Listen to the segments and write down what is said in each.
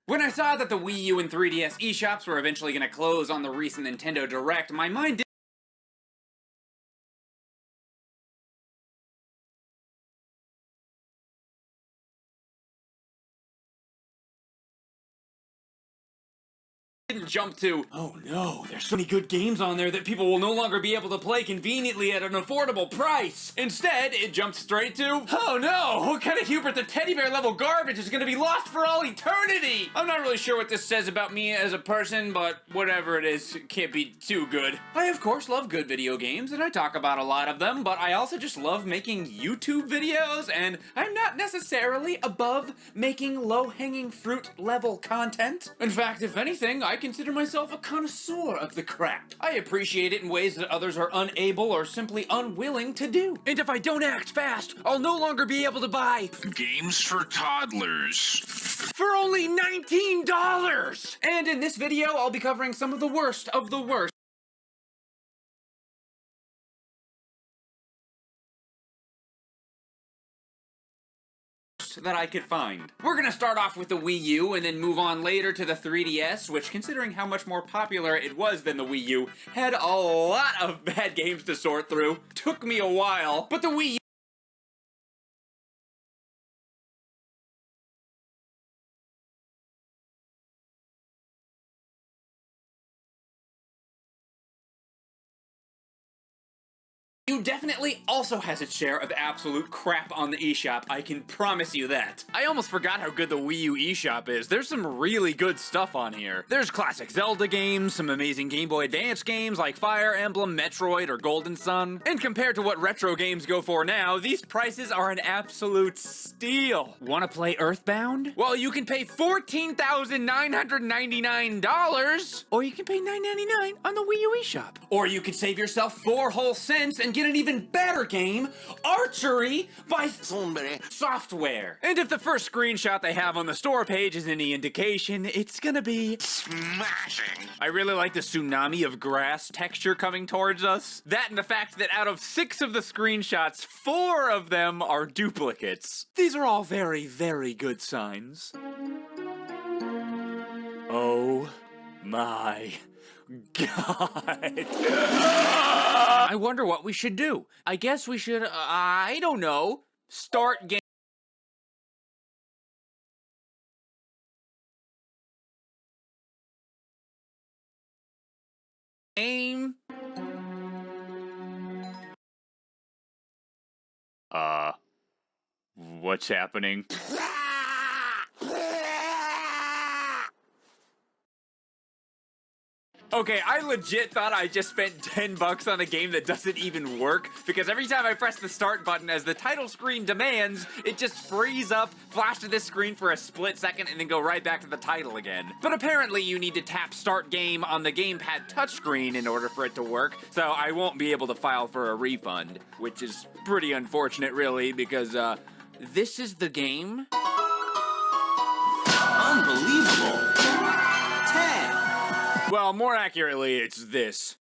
When I saw that the Wii U and 3DS Eshops were eventually going to close on the recent Nintendo Direct, my mind didn't jump to, oh no, there's so many good games on there that people will no longer be able to play conveniently at an affordable price. Instead, it jumped straight to, oh no, what kind of Hubert the Teddy Bear level garbage is gonna be lost for all eternity? I'm not really sure what this says about me as a person, but whatever it is, it can't be too good. I of course love good video games, and I talk about a lot of them, but I also just love making YouTube videos, and I'm not necessarily above making low-hanging fruit level content. In fact, if anything, I consider myself a connoisseur of the crap. I appreciate it in ways that others are unable or simply unwilling to do. And if I don't act fast, I'll no longer be able to buy games for toddlers for only $19! And in this video, I'll be covering some of the worst that I could find. We're gonna start off with the Wii U and then move on later to the 3DS, which, considering how much more popular it was than the Wii U, had a lot of bad games to sort through. Took me a while, but the Wii U definitely also has its share of absolute crap on the eShop, I can promise you that. I almost forgot how good the Wii U eShop is. There's some really good stuff on here. There's classic Zelda games, some amazing Game Boy Advance games like Fire Emblem, Metroid, or Golden Sun. And compared to what retro games go for now, these prices are an absolute steal. Wanna play Earthbound? Well, you can pay $14,999, or you can pay $9.99 on the Wii U eShop. Or you could save yourself 4 whole cents and get an even better game, Archery by Software. And if the first screenshot they have on the store page is any indication, it's gonna be smashing. I really like the tsunami of grass texture coming towards us. That and the fact that out of 6 of the screenshots, 4 of them are duplicates. These are all very, very good signs. Oh my God. I wonder what we should do. I guess we should, I don't know, start game. What's happening? Okay, I legit thought I just spent $10 on a game that doesn't even work, because every time I press the start button as the title screen demands, it just frees up, flash to this screen for a split second, and then go right back to the title again. But apparently you need to tap start game on the gamepad touchscreen in order for it to work, so I won't be able to file for a refund, which is pretty unfortunate really, because this is the game. Unbelievable. 10. Well, more accurately, it's this.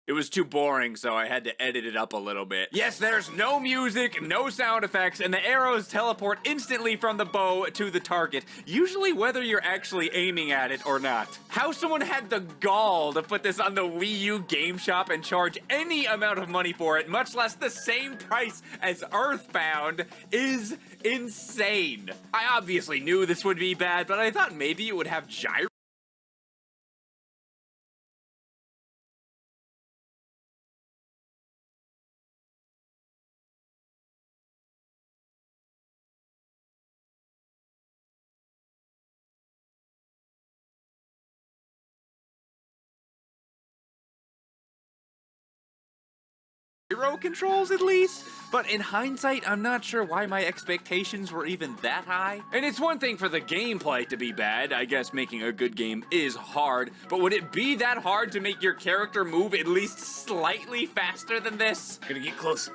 It was too boring, so I had to edit it up a little bit. Yes, there's no music, no sound effects, and the arrows teleport instantly from the bow to the target, usually whether you're actually aiming at it or not. How someone had the gall to put this on the Wii U Game Shop and charge any amount of money for it, much less the same price as Earthbound, is insane. I obviously knew this would be bad, but I thought maybe it would have gyro controls at least, but in hindsight, I'm not sure why my expectations were even that high. And it's one thing for the gameplay to be bad, I guess making a good game is hard, but would it be that hard to make your character move at least slightly faster than this? Gonna get close.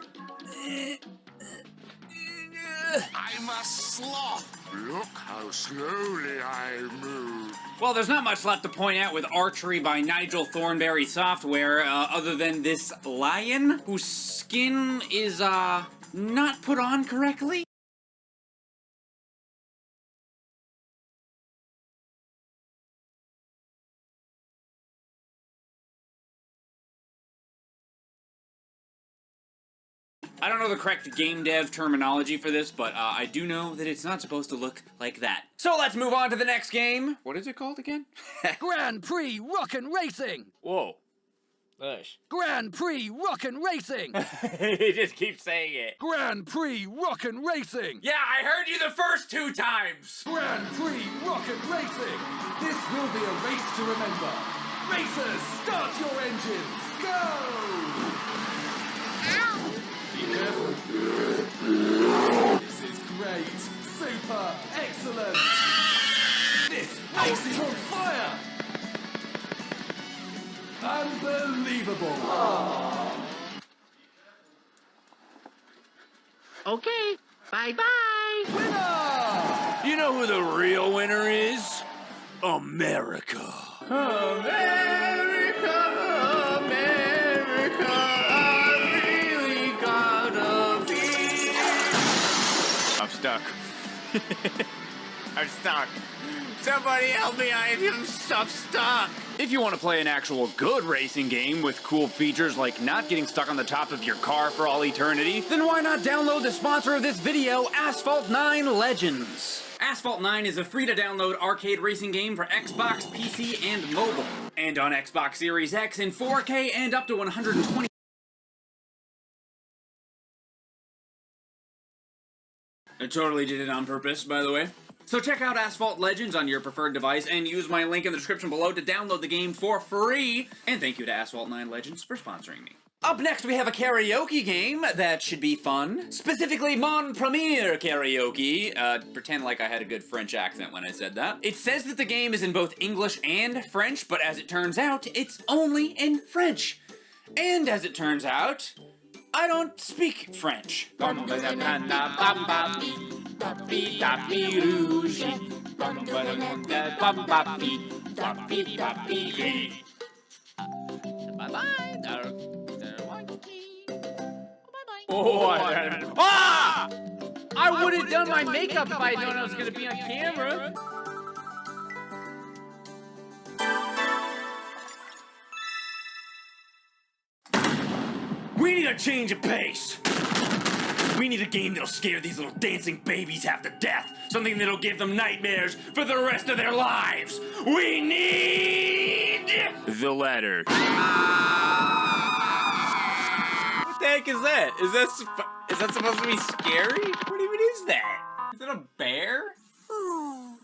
I'm a sloth. Look how slowly I move. Well, there's not much left to point out with Archery by Nigel Thornberry Software, other than this lion whose skin is, not put on correctly. I don't know the correct game dev terminology for this, but I do know that it's not supposed to look like that. So let's move on to the next game. What is it called again? Grand Prix Rockin' Racing! Whoa. Gosh. Grand Prix Rockin' Racing! He just keeps saying it. Grand Prix Rockin' Racing! Yeah, I heard you the first 2 times. Grand Prix Rockin' Racing! This will be a race to remember. Racers, start your engines! Go! Be careful. This is great. Super. Excellent. This race is on fire. Unbelievable. Okay, bye-bye. Winner! You know who the real winner is? America. America, America, I really gotta be. I'm stuck. I'm stuck. Somebody help me, I'm stuck. If you want to play an actual good racing game with cool features like not getting stuck on the top of your car for all eternity, then why not download the sponsor of this video, Asphalt 9 Legends? Asphalt 9 is a free-to-download arcade racing game for Xbox, PC, and mobile. And on Xbox Series X in 4K and up to 120. I totally did it on purpose, by the way. So check out Asphalt Legends on your preferred device and use my link in the description below to download the game for free. And thank you to Asphalt 9 Legends for sponsoring me. Up next, we have a karaoke game that should be fun. Specifically, Mon Premier Karaoke. Pretend like I had a good French accent when I said that. It says that the game is in both English and French, but as it turns out, it's only in French. And as it turns out, I don't speak French. I would have done my makeup if I had known I was going to be on camera. We need a change of pace. We need a game that'll scare these little dancing babies half to death. Something that'll give them nightmares for the rest of their lives. We need the letter. What the heck is that? Is that supposed to be scary? What even is that? Is it a bear?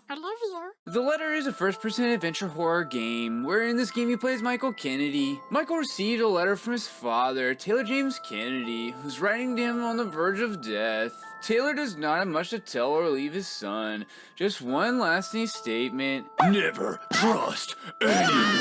I love you. The Letter is a first-person adventure horror game, where in this game he plays Michael Kennedy. Michael received a letter from his father, Taylor James Kennedy, who's writing to him on the verge of death. Taylor does not have much to tell or leave his son, just one lasting statement: never trust anyone.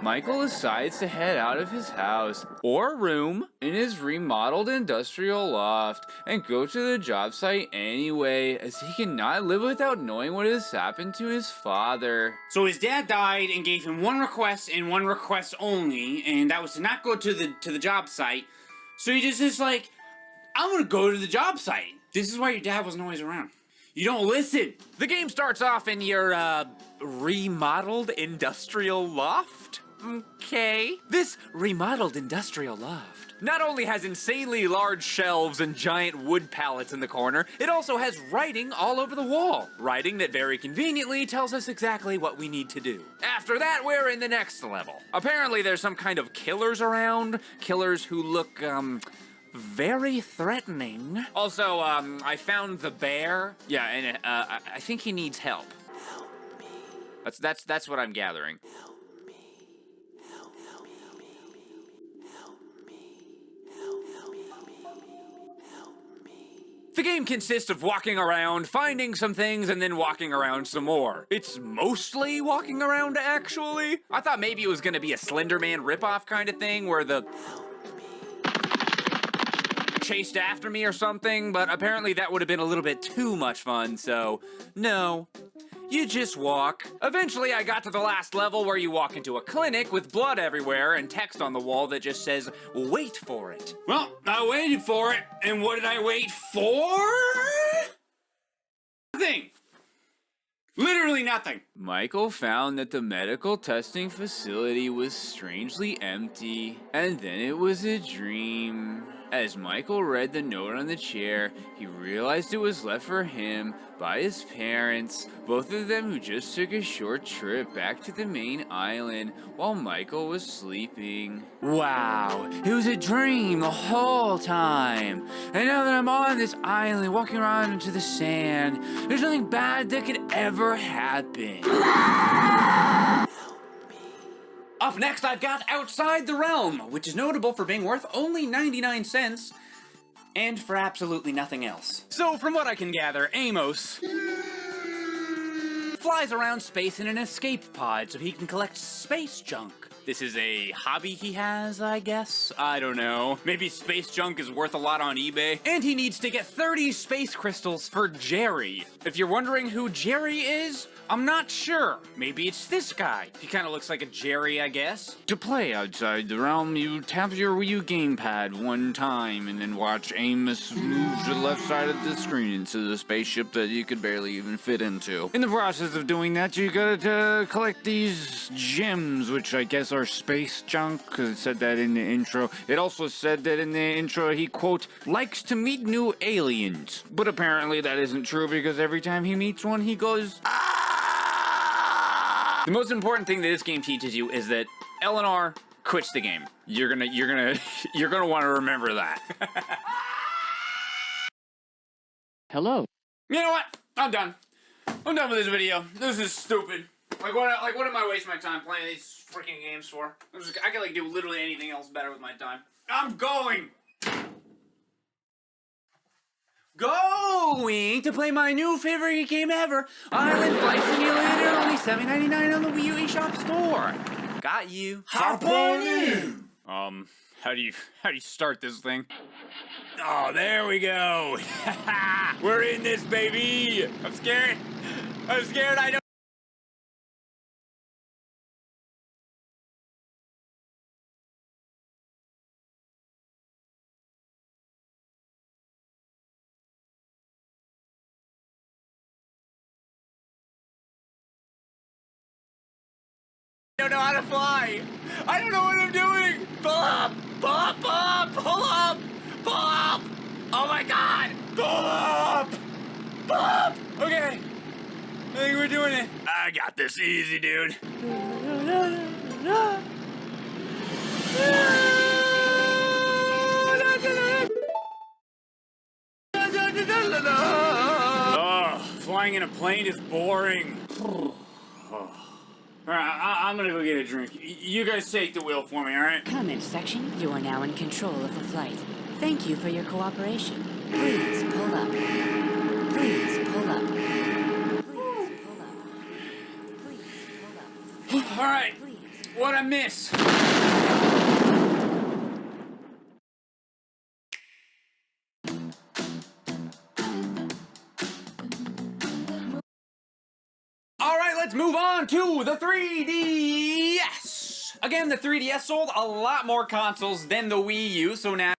Michael decides to head out of his house, or room, in his remodeled industrial loft, and go to the job site anyway, as he cannot live without knowing what has happened to his father. So his dad died and gave him one request and one request only, and that was to not go to the job site. So he just is like, I'm gonna go to the job site. This is why your dad wasn't always around. You don't listen. The game starts off in your, remodeled industrial loft? Okay. This remodeled industrial loft not only has insanely large shelves and giant wood pallets in the corner, it also has writing all over the wall. Writing that very conveniently tells us exactly what we need to do. After that, we're in the next level. Apparently there's some kind of killers around. Killers who look, very threatening. Also, I found the bear. Yeah, and, I think he needs help. Help me. That's what I'm gathering. The game consists of walking around, finding some things, and then walking around some more. It's mostly walking around, actually. I thought maybe it was gonna be a Slender Man ripoff kind of thing, where the chased after me or something, but apparently that would have been a little bit too much fun, so no. You just walk. Eventually I got to the last level where you walk into a clinic with blood everywhere and text on the wall that just says, wait for it. Well, I waited for it, and what did I wait for? Nothing. Literally nothing. Michael found that the medical testing facility was strangely empty, and then it was a dream. As Michael read the note on the chair, he realized it was left for him by his parents, both of them who just took a short trip back to the main island while Michael was sleeping. Wow, it was a dream the whole time. And now that I'm on this island, walking around into the sand, there's nothing bad that could ever happen. Up next, I've got Outside the Realm, which is notable for being worth only 99 cents, and for absolutely nothing else. So, from what I can gather, Amos flies around space in an escape pod so he can collect space junk. This is a hobby he has, I guess? I don't know. Maybe space junk is worth a lot on eBay. And he needs to get 30 space crystals for Jerry. If you're wondering who Jerry is, I'm not sure. Maybe it's this guy. He kind of looks like a Jerry, I guess. To play Outside the Realm, you tap your Wii U gamepad one time and then watch Amos move to the left side of the screen into the spaceship that you could barely even fit into. In the process of doing that, you gotta collect these gems, which I guess are space junk, because it said that in the intro. It also said that in the intro he, quote, likes to meet new aliens. But apparently that isn't true, because every time he meets one, he goes, ah! The most important thing that this game teaches you is that Eleanor quits the game. You're gonna want to remember that. Hello. You know what? I'm done. I'm done with this video. This is stupid. Like what am I wasting my time playing these freaking games for? I could do literally anything else better with my time. I'm going to play my new favorite game ever, Island Flight Simulator, only $7.99 on the Wii U Eshop store. Got you. Hop on in. How do you start this thing? Oh, there we go. We're in this, baby. I'm scared. I don't. I don't know how to fly. I don't know what I'm doing. Pull up, pull up, pull up, pull up, pull up. Oh my God, pull up, pull up. Okay, I think we're doing it. I got this easy, dude. Oh, flying in a plane is boring. Alright, I'm gonna go get a drink. You guys take the wheel for me, alright? Comment section, you are now in control of the flight. Thank you for your cooperation. Please pull up. Please pull up. Please pull up. Please pull up. Alright, what'd I miss? Alright, let's move on to the 3DS! Again, the 3DS sold a lot more consoles than the Wii U, so now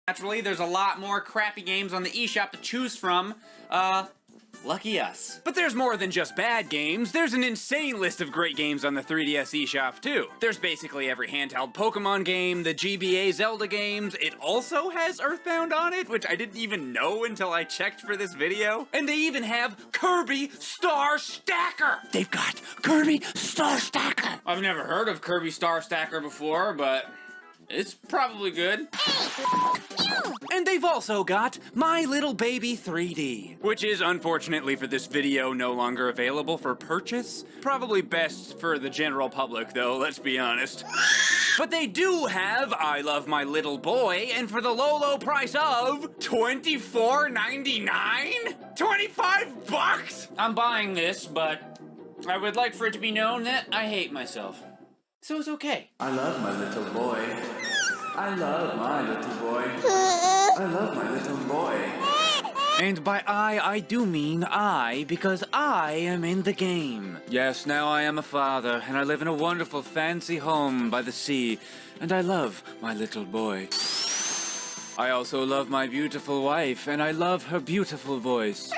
naturally, there's a lot more crappy games on the eShop to choose from. Lucky us. But there's more than just bad games. There's an insane list of great games on the 3DS eShop, too. There's basically every handheld Pokemon game, the GBA Zelda games. It also has Earthbound on it, which I didn't even know until I checked for this video. And they even have Kirby Star Stacker! They've got Kirby Star Stacker! I've never heard of Kirby Star Stacker before, but it's probably good. And they've also got My Little Baby 3D, which is unfortunately for this video no longer available for purchase. Probably best for the general public though, let's be honest. But they do have I Love My Little Boy, and for the low price of $24.99? 25 bucks? I'm buying this, but I would like for it to be known that I hate myself. So it's okay. I love my little boy. I love my little boy. I love my little boy. And by I do mean I, because I am in the game. Yes, now I am a father, and I live in a wonderful fancy home by the sea, and I love my little boy. I also love my beautiful wife, and I love her beautiful voice.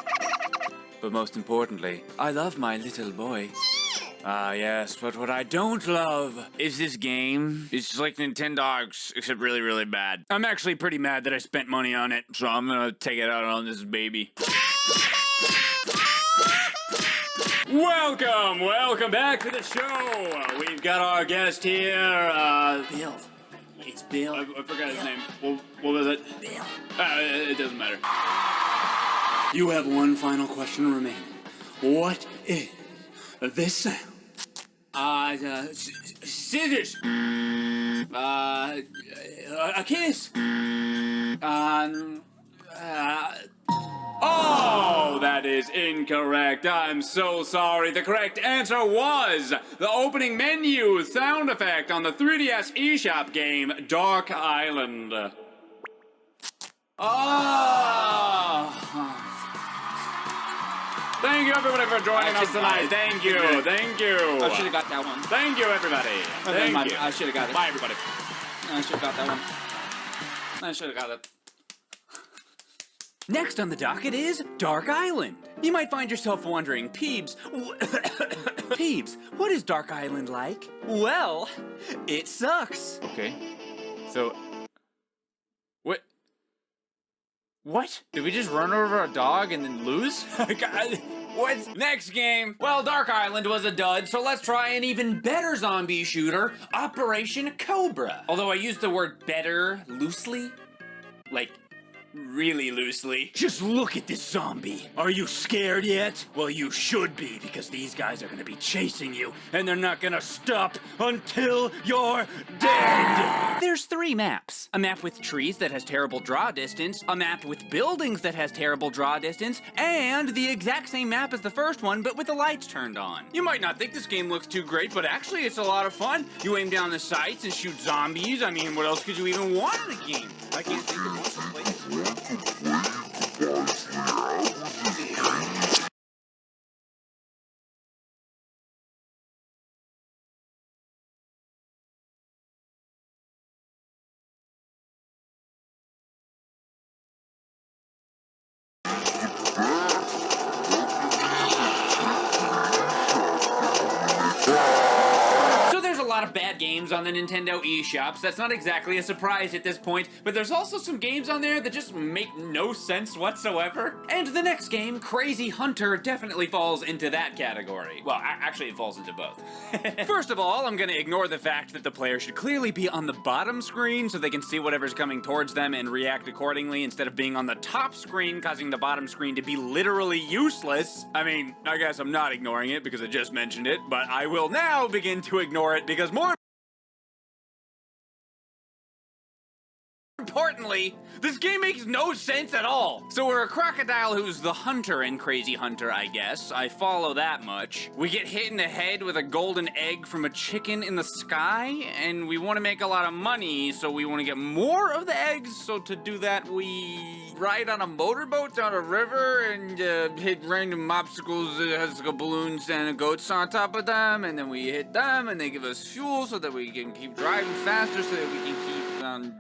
But most importantly, I love my little boy. Ah, yes, but what I don't love is this game. It's just like Nintendogs, except really, really bad. I'm actually pretty mad that I spent money on it, so I'm gonna take it out on this baby. Welcome back to the show. We've got our guest here, Bill. It's Bill. I forgot his name. What was it? Bill. It doesn't matter. You have one final question remaining. What is this sound? Scissors. A kiss. Oh, that is incorrect. I'm so sorry. The correct answer was the opening menu sound effect on the 3DS Eshop game, Dark Island. Oh. Thank you, everybody, for joining us tonight. Thank you. Thank you. I should have got that one. Thank you, everybody. Thank you. I should have got it. Bye, everybody. I should have got that one. I should have got it. Next on the docket is Dark Island. You might find yourself wondering, Peebs, Peebs, what is Dark Island like? Well, it sucks. Okay. So, What? Did we just run over a dog and then lose? What? Next game. Well, Dark Island was a dud, so let's try an even better zombie shooter, Operation Cobra. Although I use the word better loosely, like really loosely. Just look at this zombie. Are you scared yet? Well, you should be, because these guys are gonna be chasing you, and they're not gonna stop until you're dead. There's 3 maps. A map with trees that has terrible draw distance, a map with buildings that has terrible draw distance, and the exact same map as the first one, but with the lights turned on. You might not think this game looks too great, but actually it's a lot of fun. You aim down the sights and shoot zombies. I mean, what else could you even want in a game? I can't think of one to play this. Of bad games on the Nintendo eShops. That's not exactly a surprise at this point, but there's also some games on there that just make no sense whatsoever. And the next game, Crazy Hunter, definitely falls into that category. Well, actually it falls into both. First of all, I'm gonna ignore the fact that the player should clearly be on the bottom screen so they can see whatever's coming towards them and react accordingly instead of being on the top screen, causing the bottom screen to be literally useless. I mean, I guess I'm not ignoring it because I just mentioned it, but I will now begin to ignore it because more importantly, this game makes no sense at all. So we're a crocodile who's the hunter in Crazy Hunter, I guess. I follow that much. We get hit in the head with a golden egg from a chicken in the sky, and we want to make a lot of money, so we want to get more of the eggs. So to do that, we ride on a motorboat down a river and hit random obstacles that has like balloons and goats on top of them, and then we hit them, and they give us fuel so that we can keep driving faster, so that we can keep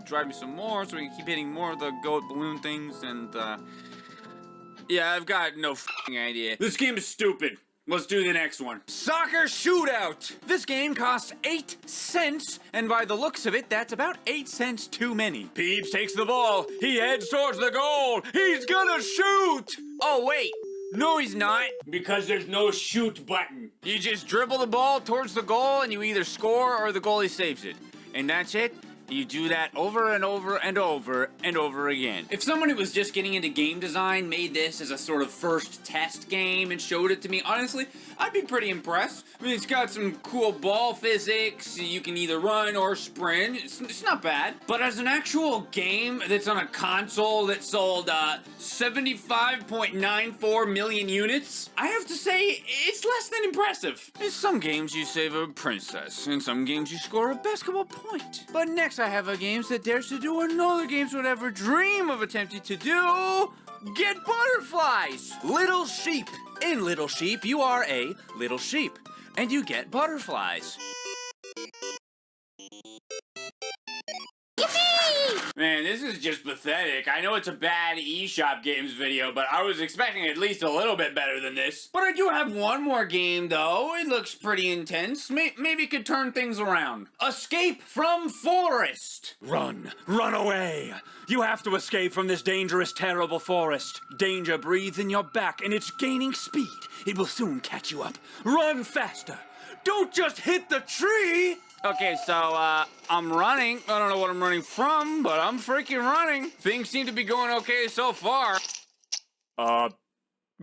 driving some more, so we can keep hitting more of the goat balloon things, and yeah, I've got no f***ing idea. This game is stupid. Let's do the next one. Soccer Shootout! This game costs 8 cents, and by the looks of it, that's about 8 cents too many. Peebs takes the ball. He heads towards the goal. He's gonna shoot! Oh, wait. No, he's not. Because there's no shoot button. You just dribble the ball towards the goal, and you either score or the goalie saves it. And that's it. You do that over and over and over and over again. If someone who was just getting into game design made this as a sort of first test game and showed it to me, honestly, I'd be pretty impressed. I mean, it's got some cool ball physics. You can either run or sprint. It's not bad. But as an actual game that's on a console that sold 75.94 million units, I have to say, it's less than impressive. In some games, you save a princess. In some games, you score a basketball point. But next, I have a game that dares to do what no other games would ever dream of attempting to do. Get butterflies! Little sheep. In Little Sheep, you are a little sheep, and you get butterflies. Yippee! Man, this is just pathetic. I know it's a bad eShop Games video, but I was expecting at least a little bit better than this. But I do have one more game, though. It looks pretty intense. Maybe it could turn things around. Escape from Forest. Run! Run away! You have to escape from this dangerous, terrible forest. Danger breathes in your back, and it's gaining speed. It will soon catch you up. Run faster! Don't just hit the tree! Okay, so, I'm running. I don't know what I'm running from, but I'm freaking running. Things seem to be going okay so far.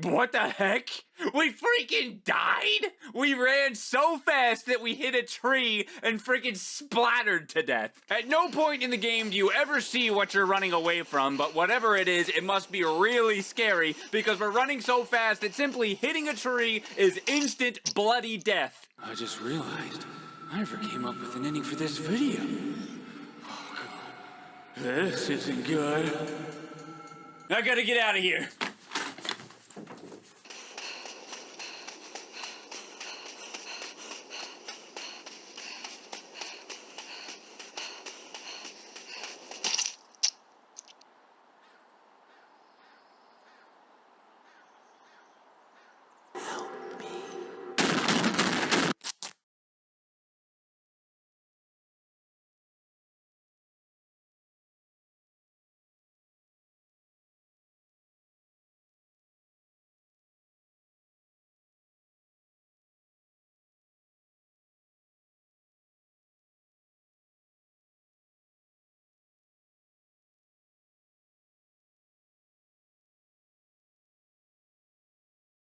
What the heck? We freaking died? We ran so fast that we hit a tree and freaking splattered to death. At no point in the game do you ever see what you're running away from, but whatever it is, it must be really scary because we're running so fast that simply hitting a tree is instant bloody death. I just realized I never came up with an ending for this video. Oh, God. This isn't good. I gotta get out of here.